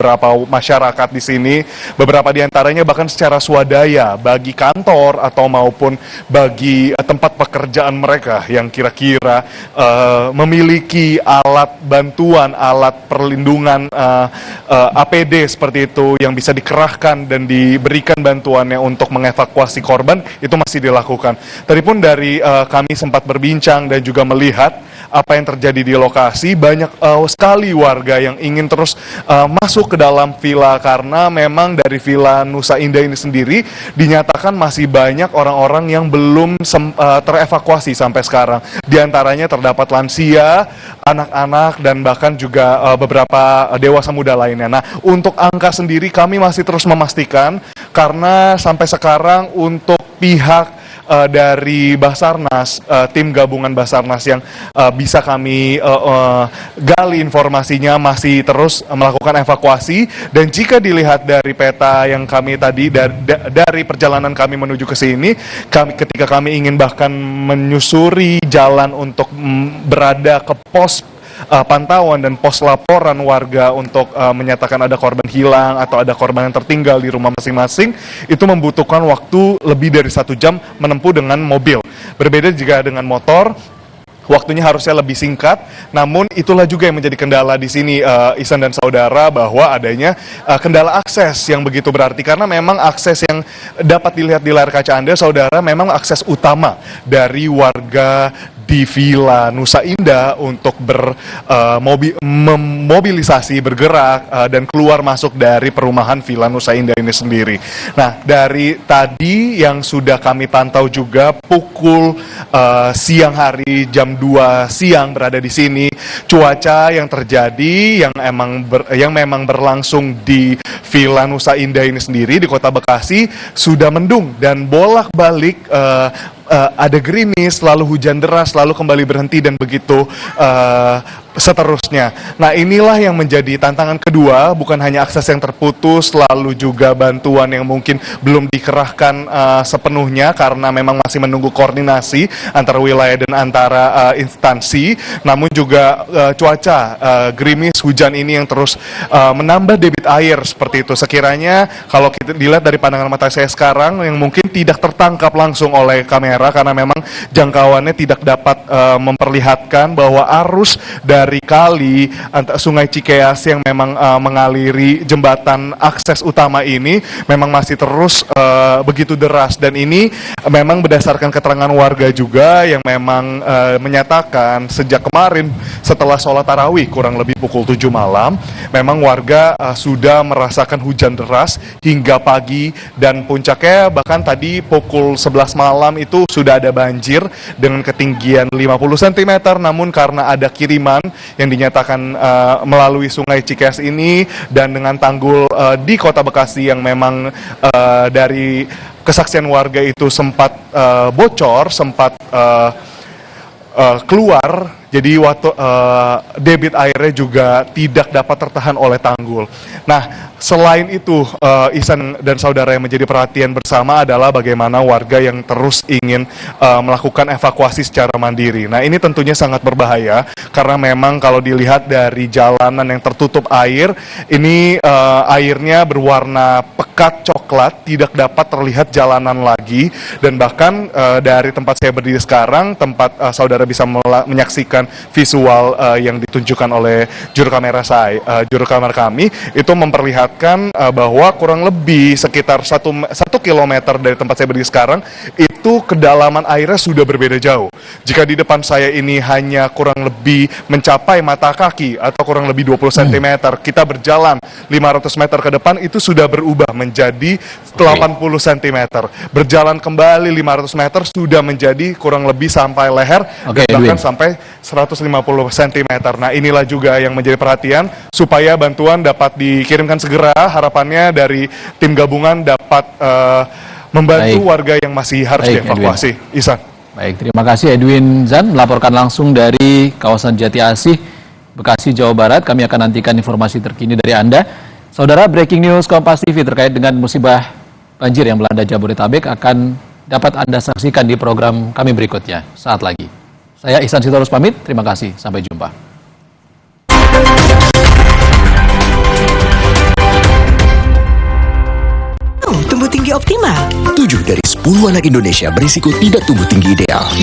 beberapa masyarakat di sini, beberapa di antaranya bahkan secara swadaya bagi kantor atau maupun bagi tempat pekerjaan mereka yang kira-kira memiliki alat bantuan, alat perlindungan APD seperti itu yang bisa dikerahkan dan diberikan bantuannya untuk mengevakuasi korban, itu masih dilakukan. Tadi pun dari kami sempat berbincang dan juga melihat apa yang terjadi di lokasi, banyak sekali warga yang ingin terus masuk ke dalam villa karena memang dari Villa Nusa Indah ini sendiri dinyatakan masih banyak orang-orang yang belum terevakuasi sampai sekarang. Di antaranya terdapat lansia, anak-anak, dan bahkan juga beberapa dewasa muda lainnya. Nah, untuk angka sendiri kami masih terus memastikan karena sampai sekarang untuk pihak dari Basarnas, tim gabungan Basarnas yang bisa kami gali informasinya masih terus melakukan evakuasi, dan jika dilihat dari peta yang kami tadi dari perjalanan kami menuju ke sini, ketika kami ingin bahkan menyusuri jalan untuk berada ke pos pantauan dan pos laporan warga untuk menyatakan ada korban hilang atau ada korban yang tertinggal di rumah masing-masing, itu membutuhkan waktu lebih dari 1 jam menempuh dengan mobil. Berbeda jika dengan motor, waktunya harusnya lebih singkat, namun itulah juga yang menjadi kendala di sini, Ihsan dan saudara, bahwa adanya kendala akses yang begitu berarti, karena memang akses yang dapat dilihat di layar kaca Anda, saudara, memang akses utama dari warga di Villa Nusa Indah untuk memobilisasi, bergerak, dan keluar masuk dari perumahan Villa Nusa Indah ini sendiri. Nah, dari tadi yang sudah kami pantau juga pukul siang hari jam 2 siang berada di sini, cuaca yang terjadi yang memang berlangsung di Villa Nusa Indah ini sendiri di Kota Bekasi sudah mendung dan bolak-balik ada gerimis, lalu hujan deras, lalu kembali berhenti, dan begitu seterusnya. Nah, inilah yang menjadi tantangan kedua, bukan hanya akses yang terputus, lalu juga bantuan yang mungkin belum dikerahkan sepenuhnya karena memang masih menunggu koordinasi antara wilayah dan antara instansi, namun juga cuaca gerimis, hujan ini yang terus menambah debit air seperti itu. Sekiranya kalau kita dilihat dari pandangan mata saya sekarang yang mungkin tidak tertangkap langsung oleh kamera karena memang jangkauannya tidak dapat memperlihatkan bahwa arus dari kali Sungai Cikeas yang memang mengaliri jembatan akses utama ini memang masih terus begitu deras, dan ini memang berdasarkan keterangan warga juga yang memang menyatakan sejak kemarin setelah sholat tarawih kurang lebih pukul 7 malam memang warga sudah merasakan hujan deras hingga pagi, dan puncaknya bahkan tadi pukul 11 malam itu sudah ada banjir dengan ketinggian 50 cm, namun karena ada kiriman yang dinyatakan melalui Sungai Cikeas ini dan dengan tanggul di Kota Bekasi yang memang dari kesaksian warga itu sempat bocor, sempat keluar, jadi waktu debit airnya juga tidak dapat tertahan oleh tanggul. Nah, selain itu, Ihsan dan saudara, yang menjadi perhatian bersama adalah bagaimana warga yang terus ingin melakukan evakuasi secara mandiri. Nah, ini tentunya sangat berbahaya karena memang kalau dilihat dari jalanan yang tertutup air, ini airnya berwarna pekat coklat, tidak dapat terlihat jalanan lagi, dan bahkan dari tempat saya berdiri sekarang, tempat saudara bisa menyaksikan visual yang ditunjukkan oleh juru kamera kami, itu memperlihatkan bahwa kurang lebih sekitar 1 kilometer dari tempat saya berdiri sekarang, itu kedalaman airnya sudah berbeda jauh. Jika di depan saya ini hanya kurang lebih mencapai mata kaki atau kurang lebih 20 cm, kita berjalan 500 meter ke depan itu sudah berubah menjadi 80 cm. Berjalan kembali 500 meter sudah menjadi kurang lebih sampai leher, dan bahkan sampai 150 cm. Nah, inilah juga yang menjadi perhatian supaya bantuan dapat dikirimkan segera. Harapannya dari tim gabungan dapat membantu warga yang masih harus dievakuasi. Ihsan. Baik, terima kasih Edwin Zan melaporkan langsung dari kawasan Jati Asih, Bekasi, Jawa Barat. Kami akan nantikan informasi terkini dari Anda. Saudara, breaking news Kompas TV terkait dengan musibah banjir yang melanda Jabodetabek akan dapat Anda saksikan di program kami berikutnya saat lagi. Saya Ihsan Sitorus pamit, terima kasih, sampai jumpa. tinggi optimal. 7 dari 10 anak Indonesia berisiko tidak tumbuh tinggi ideal.